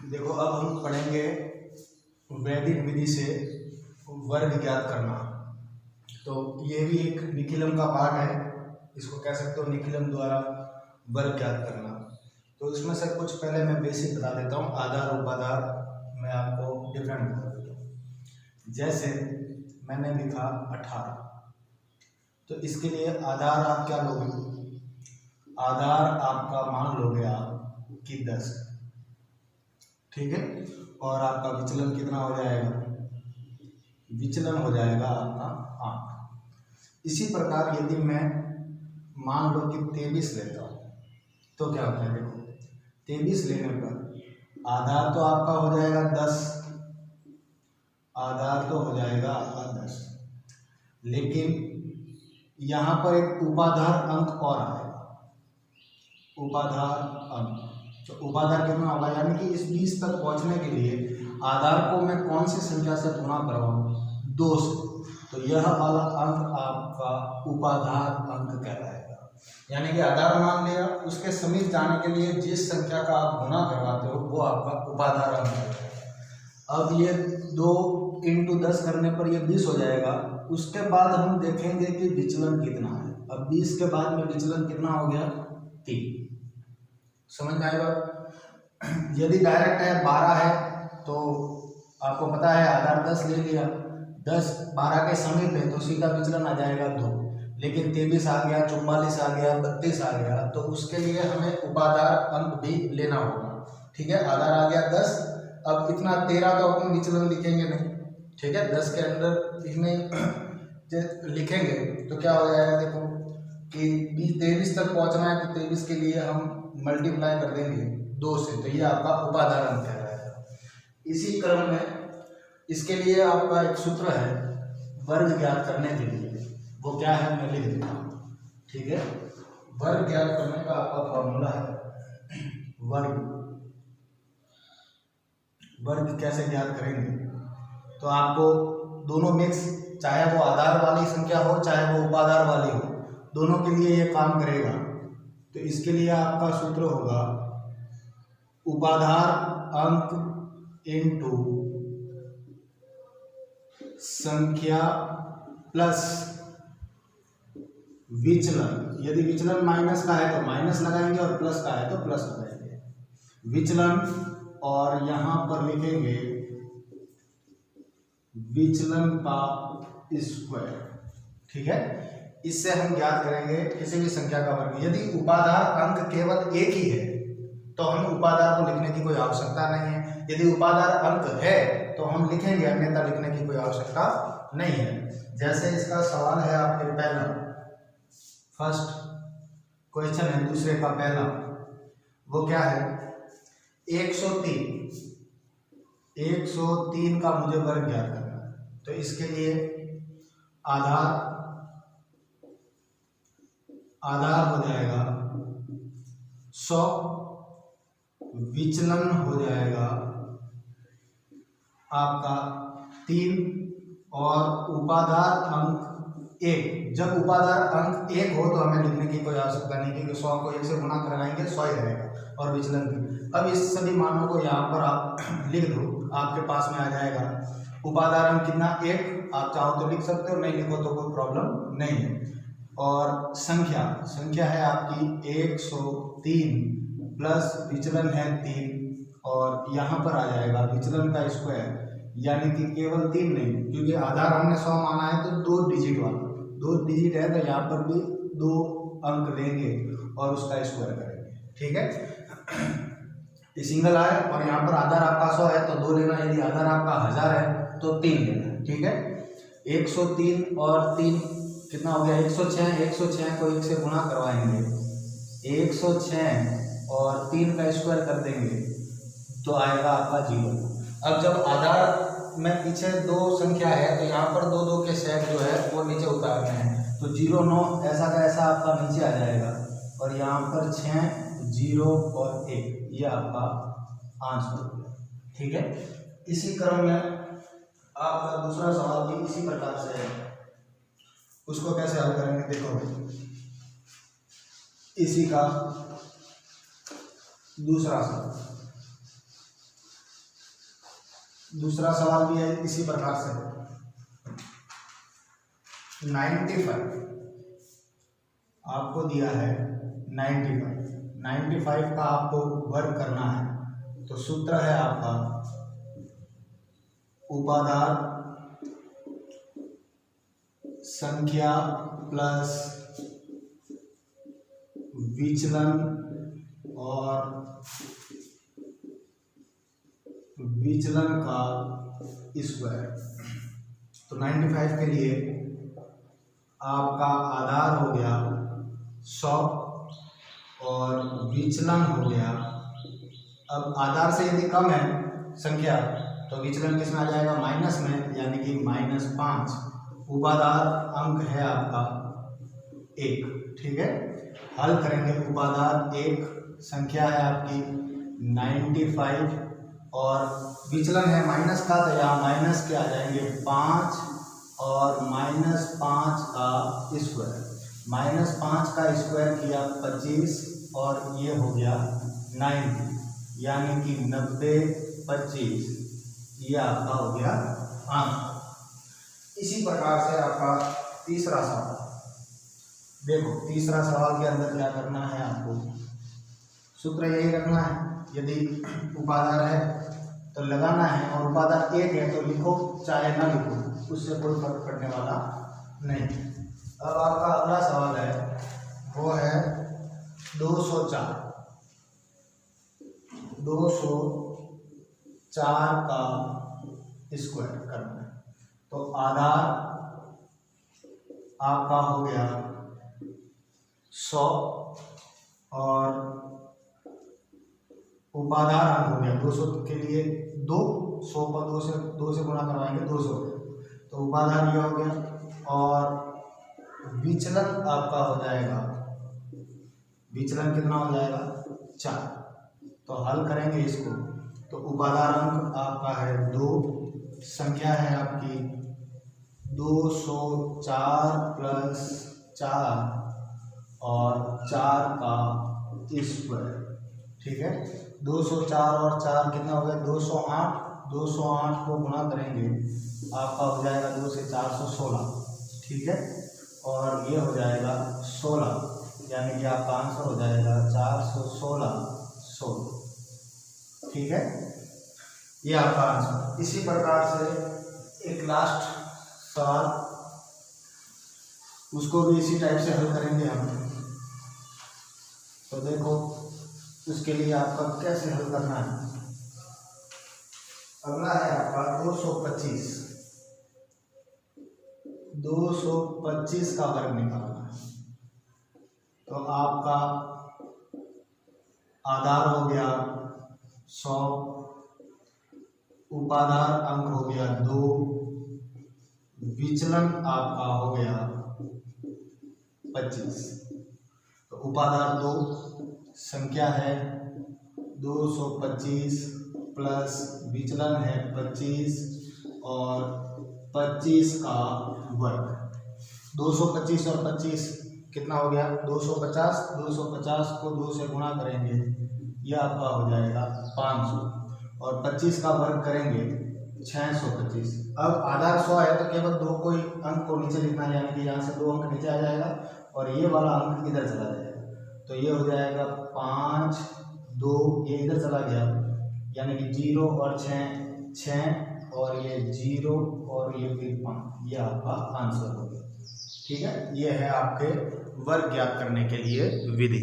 देखो अब हम पढ़ेंगे वैदिक विधि से वर्ग ज्ञात करना। तो ये भी एक निखिलम का पार्ट है, इसको कह सकते हो निखिलम द्वारा वर्ग ज्ञात करना। तो इसमें से कुछ पहले मैं बेसिक बता देता हूँ, आधार उपाधार मैं आपको डिफरेंट बता देता हूँ। जैसे मैंने लिखा 18, तो इसके लिए आधार आप क्या लोगे? आधार आपका मान लोगे आप कि 10, ठीक है। और आपका विचलन कितना हो जाएगा? विचलन हो जाएगा आपका 8। इसी प्रकार यदि मैं मान लो कि 23 लेता हूँ तो क्या होता है? देखो 23 लेने पर आधार तो आपका हो जाएगा 10, आधार तो हो जाएगा आपका 10, लेकिन यहाँ पर एक उपाधार अंक और आएगा, उपाधार अंक। तो उपाधार कितना होगा? यानी कि इस 20 तक पहुंचने के लिए आधार को मैं कौन सी संख्या से गुणा करवाऊँ? 2 से। तो यह वाला अंक आपका उपाधार अंक कहलाएगा। यानी कि आधार मान लिया, उसके समीप जाने के लिए जिस संख्या का आप गुणा करवाते हो वो आपका उपाधार अंक है। अब ये 2 × 10 करने पर ये 20 हो जाएगा। उसके बाद हम देखेंगे कि विचलन कितना है। अब 20 के बाद में विचलन कितना हो गया? 3। समझ में आएगा? यदि डायरेक्ट है 12 है तो आपको पता है आधार 10 ले लिया, 10 12 के समीप है तो सीधा विचलन आ जाएगा 2। लेकिन 23 आ गया, 44 आ गया, 32 आ गया, तो उसके लिए हमें उपाधार अंक भी लेना होगा, ठीक है। आधार आ गया 10, अब इतना 13 तो अपन विचलन लिखेंगे नहीं, ठीक है। 10 के अंदर इसमें लिखेंगे तो क्या हो जाएगा? देखो कि 23 तक पहुंचना है तो 23 के लिए हम मल्टीप्लाई कर देंगे 2 से, तो ये आपका उपाधार अंक कहलाएगा। इसी क्रम में इसके लिए आपका एक सूत्र है वर्ग ज्ञात करने के लिए, वो क्या है मैं लिख देता हूँ, ठीक है। वर्ग ज्ञात करने का आपका फॉर्मूला है वर्ग कैसे ज्ञात करेंगे? तो आपको दोनों मिक्स, चाहे वो आधार वाली संख्या हो चाहे वो उपाधार वाली हो, दोनों के लिए ये काम करेगा। तो इसके लिए आपका सूत्र होगा उपाधार अंक इनटू संख्या प्लस विचलन। यदि विचलन माइनस का है तो माइनस लगाएंगे और प्लस का है तो प्लस लगाएंगे। विचलन और यहां पर लिखेंगे विचलन का स्क्वायर, ठीक है। इससे हम ज्ञात करेंगे किसी भी संख्या का वर्ग। यदि उपाधार अंक केवल एक ही है तो हम उपाधार को लिखने की कोई आवश्यकता नहीं है। यदि उपाधार अंक है तो हम लिखेंगे, अन्यथा लिखने की कोई आवश्यकता नहीं है। जैसे इसका सवाल है आपके पहला, फर्स्ट क्वेश्चन है दूसरे का पहला, वो क्या है? 103 का मुझे वर्ग ज्ञात करना है। तो इसके लिए आधार हो जाएगा 100, विचलन हो जाएगा आपका 3 और उपाधार अंक 1। जब उपाधार अंक 1 हो तो हमें लिखने की कोई आवश्यकता नहीं, क्योंकि 100 को 1 से गुणा करवाएंगे 100 ही रहेगा, और विचलन भी। अब इस सभी मानों को यहाँ पर आप लिख दो, आपके पास में आ जाएगा उपाधार अंक कितना? 1। आप चाहो तो लिख सकते हो, नहीं लिखो तो कोई प्रॉब्लम नहीं है। और संख्या है आपकी 103 प्लस विचलन है 3, और यहाँ पर आ जाएगा विचलन का स्क्वायर, यानी कि केवल 3 नहीं, क्योंकि आधार हमने 100 माना है तो 2 डिजिट वाला, 2 डिजिट है तो यहाँ पर भी 2 अंक लेंगे और उसका स्क्वायर करेंगे, ठीक है। ये सिंगल है और यहाँ पर आधार आपका 100 है तो 2 लेना, यदि आधार आपका 1000 है तो 3 लेना, ठीक है। 103 और 3 कितना हो गया? 106। 106 को 1 से गुणा करवाएंगे, 106 और 3 का स्क्वायर कर देंगे तो आएगा आपका 0। अब जब आधार में पीछे 2 संख्या है तो यहाँ पर 2 के सेट जो है वो नीचे उतारने हैं, तो 0 9 ऐसा का ऐसा आपका नीचे आ जाएगा, और यहाँ पर 6 0 और 1 ये आपका आंसर, ठीक है। इसी क्रम में आपका दूसरा सवाल भी इसी प्रकार से है, उसको कैसे हल करेंगे? देखो इसी का दूसरा सवाल, दूसरा सवाल भी है इसी प्रकार से। 95 आपको दिया है, 95 का आपको वर्ग करना है। तो सूत्र है आपका उपाधार संख्या प्लस विचलन और विचलन का स्क्वायर। तो 95 के लिए आपका आधार हो गया 100 और विचलन हो गया, अब आधार से यदि कम है संख्या तो विचलन किस में आ जाएगा, माइनस में, यानी कि -5। उपाधार अंक है आपका 1, ठीक है। हल करेंगे, उपाधार 1 संख्या है आपकी 95 और विचलन है माइनस का, तो यहाँ माइनस के आ जाएंगे 5 और -5 का स्क्वायर। -5 का स्क्वायर किया 25 और ये हो गया 90, यानी कि 90 25, ये आपका हो गया आंसर। इसी प्रकार से आपका तीसरा सवाल, देखो तीसरा सवाल के अंदर क्या करना है आपको, सूत्र यही रखना है। यदि उपाधार है तो लगाना है और उपाधार 1 है तो लिखो चाहे ना लिखो, उससे कोई फर्क पड़ने वाला नहीं। अब आपका अगला सवाल है, वो है 204 का स्क्वायर करना है। तो आधार आपका हो गया 100 और उपाधार अंक हो गया 200 के लिए 2, 100 को 2 से गुणा करवाएंगे 200, तो उपाधार ये हो गया और विचलन आपका हो जाएगा, विचलन कितना हो जाएगा 4। तो हल करेंगे इसको, तो उपाधार अंक आपका है 2, संख्या है आपकी 204 प्लस 4 और 4 का स्क्वायर, ठीक है। 204 और 4 कितना हो गया 208, 208 को गुणा करेंगे आपका हो जाएगा 2 से 416, ठीक है। और ये हो जाएगा 16, यानी कि आपका आंसर हो जाएगा 416, ठीक है, ये आपका आंसर। इसी प्रकार से एक लास्ट सवाल, उसको भी इसी टाइप से हल करेंगे हम। तो देखो उसके लिए आपका कैसे हल करना है। अगला है आपका 225 का वर्ग निकालना है। तो आपका आधार हो गया 100, उपाधार अंक हो गया 2, विचलन आपका हो गया 25। तो उपाधार 2 संख्या है 225 प्लस विचलन है 25 और 25 का वर्ग। 225 और 25 कितना हो गया 250, 250 को 2 से गुणा करेंगे, यह आपका हो जाएगा 500 और 25 का वर्ग करेंगे 625। अब आधार 100 है तो केवल 2 कोई अंक को नीचे लिखना है, यानी कि यहाँ से 2 अंक नीचे आ जाएगा और ये वाला अंक इधर चला जाएगा। तो ये हो जाएगा 5, 2 ये इधर चला गया, यानी कि 0 और 6 और ये 0 और ये फिर 5, ये आपका आंसर हो गया, ठीक है। ये है आपके वर्ग ज्ञात करने के लिए विधि।